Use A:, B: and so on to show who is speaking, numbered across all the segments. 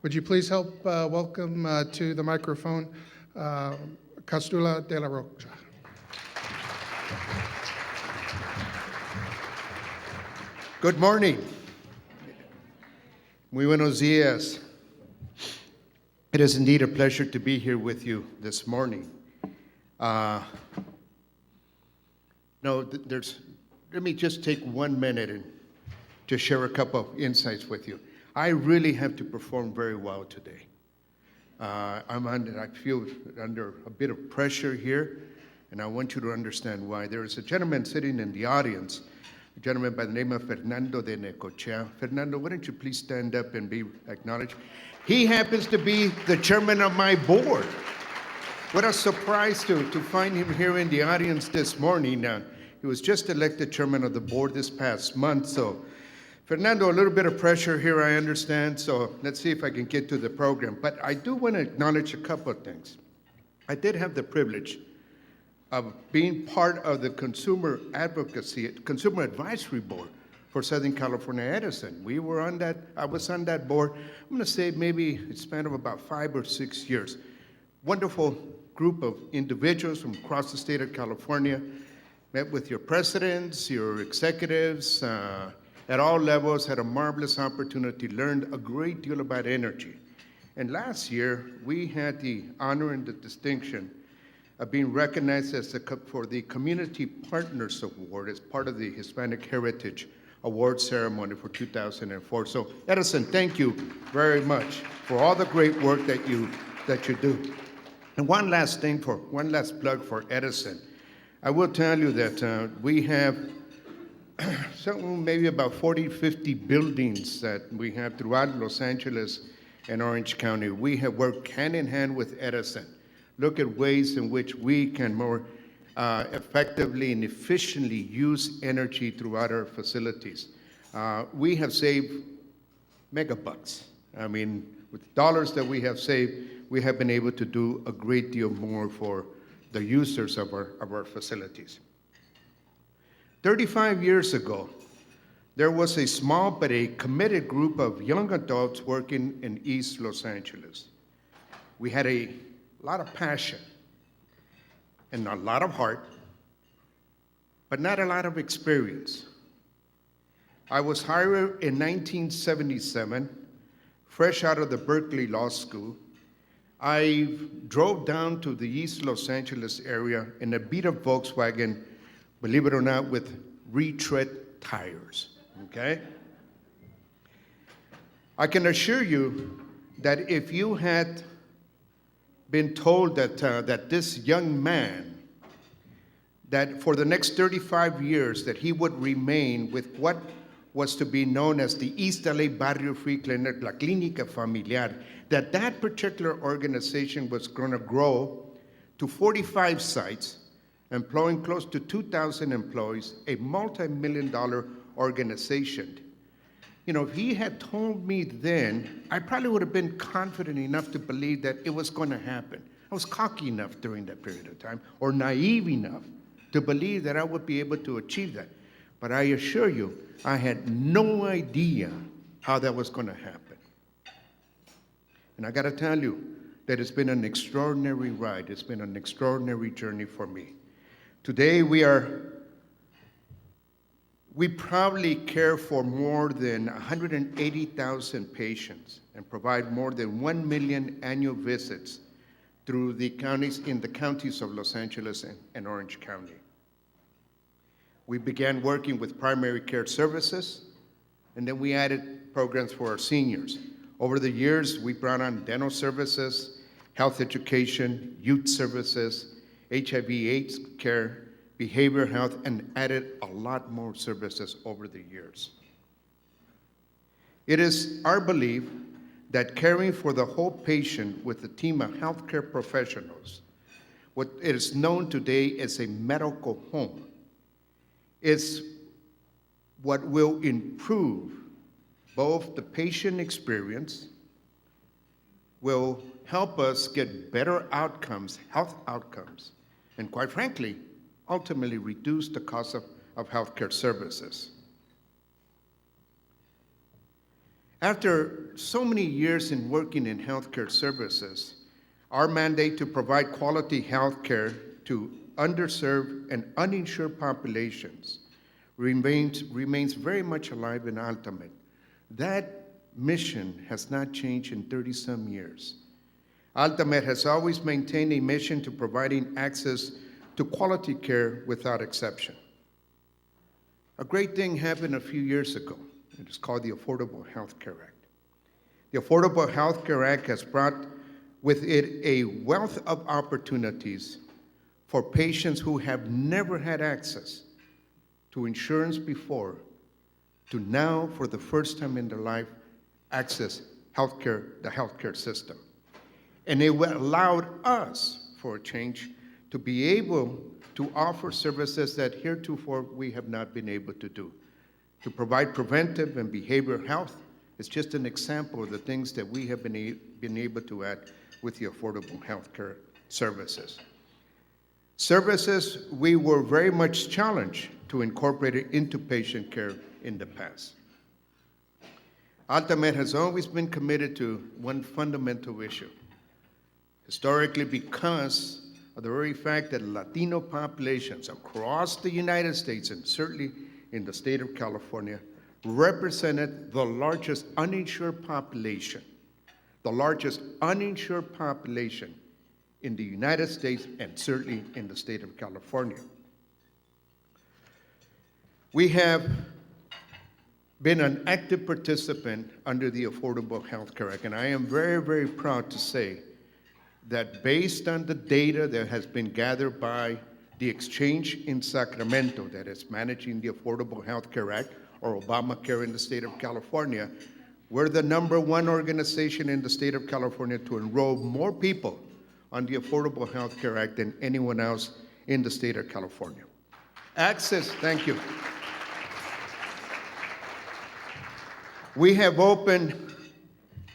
A: Would you please help welcome to the microphone Cástulo de la Rocha.
B: Good morning. Muy buenos días. It is indeed a pleasure to be here with you this morning. Let me just take 1 minute and just share a couple of insights with you. I really have to perform very well today. I feel under a bit of pressure here, and I want you to understand why. There is a gentleman sitting in the audience, a gentleman by the name of Fernando de Necochea. Fernando, why don't you please stand up and be acknowledged? He happens to be the chairman of my board. What a surprise to find him here in the audience this morning. He was just elected chairman of the board this past month, so Fernando, a little bit of pressure here, I understand, so let's see if I can get to the program. But I do want to acknowledge a couple of things. I did have the privilege of being part of the Consumer Advisory Board for Southern California Edison. I was on that board, I'm going to say maybe a span of about 5 or 6 years. Wonderful group of individuals from across the state of California. Met with your presidents, your executives, at all levels, had a marvelous opportunity, learned a great deal about energy. And last year, we had the honor and the distinction of being recognized for the Community Partners Award as part of the Hispanic Heritage Award ceremony for 2004. So Edison, thank you very much for all the great work that you do. And one last plug for Edison. I will tell you that we have maybe about 40, 50 buildings that we have throughout Los Angeles and Orange County. We have worked hand in hand with Edison. Look at ways in which we can more effectively and efficiently use energy throughout our facilities. We have saved megabucks. I mean, with dollars that we have saved, we have been able to do a great deal more for the users of our facilities. 35 years ago, there was a small but a committed group of young adults working in East Los Angeles. We had a lot of passion and a lot of heart, but not a lot of experience. I was hired in 1977, fresh out of the Berkeley Law School. I drove down to the East Los Angeles area in a beat-up Volkswagen, believe it or not, with retread tires, okay? I can assure you that if you had been told that this young man, that for the next 35 years that he would remain with what was to be known as the East LA Barrio Free Clinic, La Clínica Familiar, that particular organization was going to grow to 45 sites, employing close to 2,000 employees, a multi-million-dollar organization. You know, if he had told me then, I probably would have been confident enough to believe that it was going to happen. I was cocky enough during that period of time, or naive enough to believe that I would be able to achieve that. But I assure you, I had no idea how that was going to happen. And I got to tell you that it's been an extraordinary ride. It's been an extraordinary journey for me. Today, we proudly care for more than 180,000 patients and provide more than 1 million annual visits through the counties in the counties of Los Angeles and Orange County. We began working with primary care services, and then we added programs for our seniors. Over the years, we brought on dental services, health education, youth services, HIV/AIDS care, behavioral health, and added a lot more services over the years. It is our belief that caring for the whole patient with a team of healthcare professionals, what is known today as a medical home, is what will improve both the patient experience, will help us get better outcomes, health outcomes, and quite frankly, ultimately reduce the cost of healthcare services. After so many years in working in healthcare services, our mandate to provide quality healthcare to underserved and uninsured populations remains very much alive in AltaMed. That mission has not changed in 30-some years. AltaMed has always maintained a mission to providing access to quality care without exception. A great thing happened a few years ago. It is called the Affordable Health Care Act. The Affordable Health Care Act has brought with it a wealth of opportunities for patients who have never had access to insurance before to now, for the first time in their life, access healthcare, the healthcare system. And it allowed us, for a change, to be able to offer services that heretofore we have not been able to do. To provide preventive and behavioral health is just an example of the things that we have been able to add with the affordable health care services. Services we were very much challenged to incorporate it into patient care in the past. AltaMed has always been committed to one fundamental issue. Historically, because of the very fact that Latino populations across the United States and certainly in the state of California represented the largest uninsured population in the United States and certainly in the state of California. We have been an active participant under the Affordable Health Care Act, and I am very, very proud to say that based on the data that has been gathered by the exchange in Sacramento that is managing the Affordable Health Care Act, or Obamacare in the state of California, we're the #1 organization in the state of California to enroll more people on the Affordable Health Care Act than anyone else in the state of California. Access, thank you. We have opened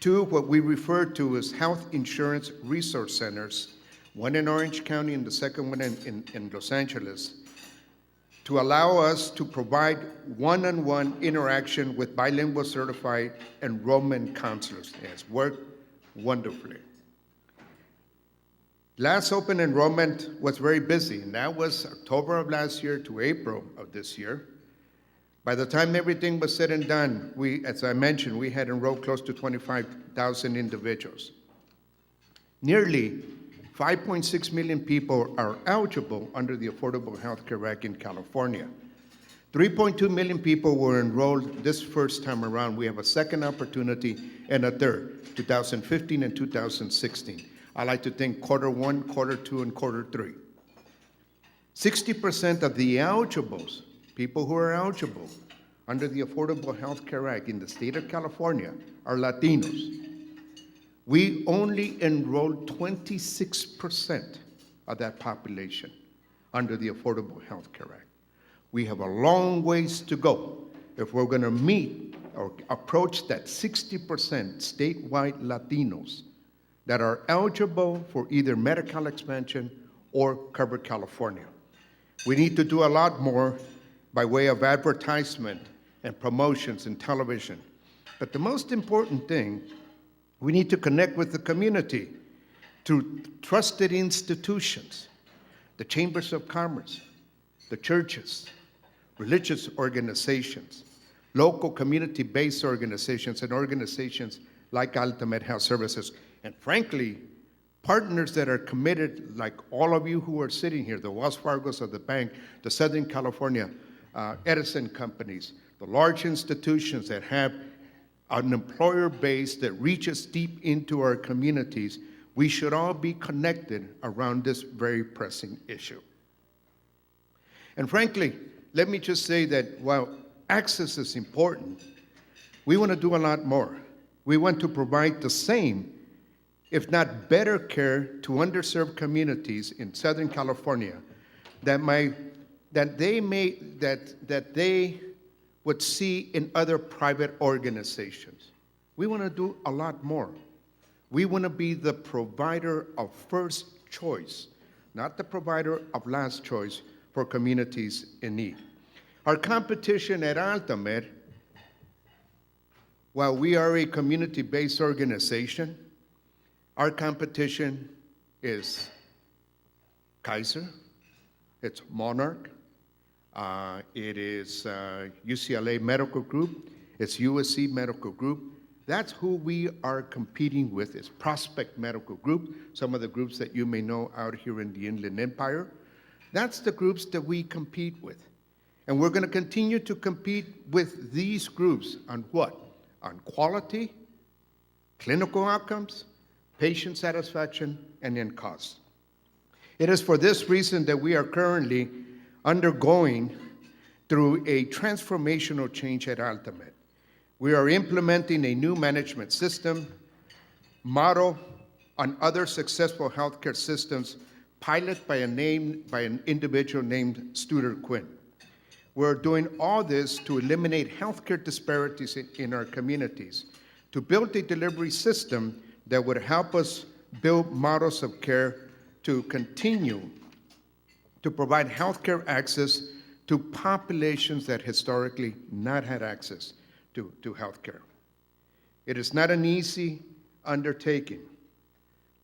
B: two what we refer to as health insurance resource centers, one in Orange County and the second one in Los Angeles, to allow us to provide one-on-one interaction with bilingual certified enrollment counselors. It has worked wonderfully. Last open enrollment was very busy, and that was October of last year to April of this year. By the time everything was said and done, as I mentioned, we had enrolled close to 25,000 individuals. Nearly 5.6 million people are eligible under the Affordable Health Care Act in California. 3.2 million people were enrolled this first time around. We have a second opportunity and a third, 2015 and 2016. I like to think Q1, Q2, and Q3. 60% of the eligibles, people who are eligible under the Affordable Health Care Act in the state of California, are Latinos. We only enrolled 26% of that population under the Affordable Health Care Act. We have a long ways to go if we're going to meet or approach that 60% statewide Latinos that are eligible for either Medi-Cal expansion or Cover California. We need to do a lot more by way of advertisement and promotions in television. But the most important thing, we need to connect with the community through trusted institutions, the chambers of commerce, the churches, religious organizations, local community-based organizations, and organizations like AltaMed Health Services, and frankly, partners that are committed, like all of you who are sitting here, the Wells Fargos of the bank, the Southern California Edison companies, the large institutions that have an employer base that reaches deep into our communities. We should all be connected around this very pressing issue. And frankly, let me just say that while access is important, we want to do a lot more. We want to provide the same, if not better, care to underserved communities in Southern California that they would see in other private organizations. We want to do a lot more. We want to be the provider of first choice, not the provider of last choice for communities in need. Our competition at AltaMed while we are a community-based organization, our competition is Kaiser, it's Monarch, it is UCLA Medical Group, it's USC Medical Group. That's who we are competing with, is Prospect Medical Group, some of the groups that you may know out here in the Inland Empire. That's the groups that we compete with. And we're going to continue to compete with these groups on what? On quality, clinical outcomes, patient satisfaction, and in cost. It is for this reason that we are currently undergoing through a transformational change at AltaMed. We are implementing a new management system model on other successful healthcare systems, piloted by an individual named Studer Quinn. We're doing all this to eliminate healthcare disparities in our communities, to build a delivery system that would help us build models of care to continue to provide healthcare access to populations that historically not had access to healthcare. It is not an easy undertaking,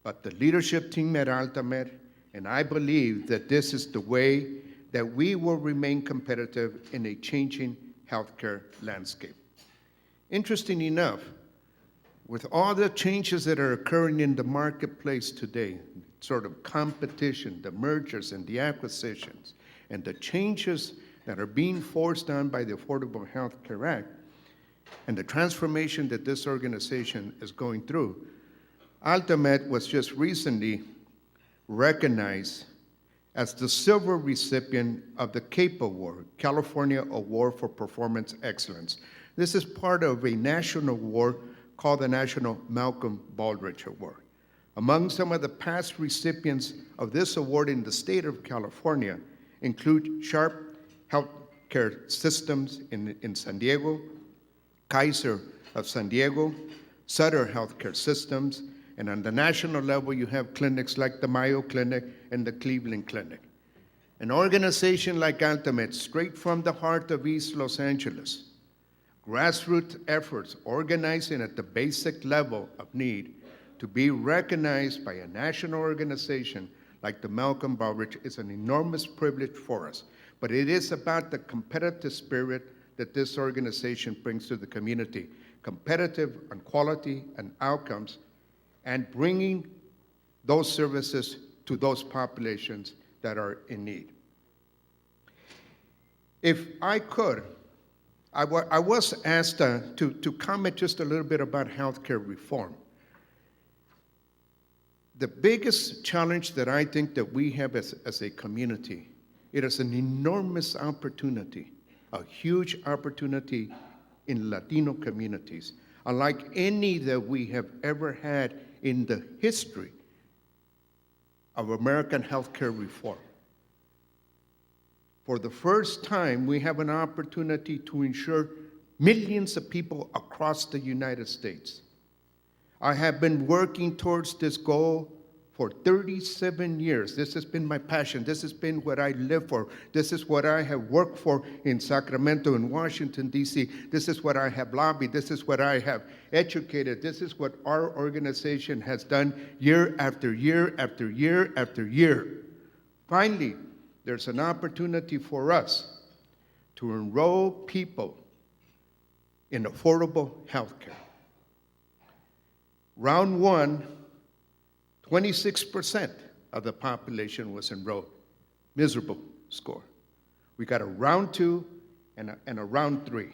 B: but the leadership team at AltaMed, and I believe that this is the way that we will remain competitive in a changing healthcare landscape. Interesting enough, with all the changes that are occurring in the marketplace today, sort of competition, the mergers and the acquisitions, and the changes that are being forced on by the Affordable Health Care Act, and the transformation that this organization is going through, AltaMed was just recently recognized as the silver recipient of the CAPE Award, California Award for Performance Excellence. This is part of a national award called the National Malcolm Baldrige Award. Among some of the past recipients of this award in the state of California include Sharp Healthcare Systems in San Diego, Kaiser of San Diego, Sutter Healthcare Systems, and on the national level, you have clinics like the Mayo Clinic and the Cleveland Clinic. An organization like AltaMed, straight from the heart of East Los Angeles, grassroots efforts organizing at the basic level of need to be recognized by a national organization like the Malcolm Baldrige is an enormous privilege for us. But it is about the competitive spirit that this organization brings to the community, competitive on quality and outcomes, and bringing those services to those populations that are in need. If I could, I was asked to comment just a little bit about healthcare reform. The biggest challenge that I think that we have as a community, it is an enormous opportunity, a huge opportunity in Latino communities, unlike any that we have ever had in the history of American healthcare reform. For the first time, we have an opportunity to ensure millions of people across the United States. I have been working towards this goal for 37 years. This has been my passion. This has been what I live for. This is what I have worked for in Sacramento and Washington, D.C. This is what I have lobbied. This is what I have educated. This is what our organization has done year after year after year after year. Finally, there's an opportunity for us to enroll people in affordable health care. Round one, 26% of the population was enrolled. Miserable score. We got a round two and a round three.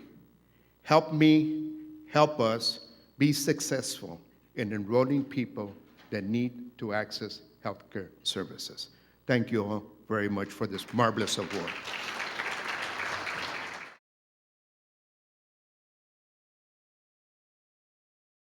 B: Help me, help us be successful in enrolling people that need to access healthcare services. Thank you all very much for this marvelous award.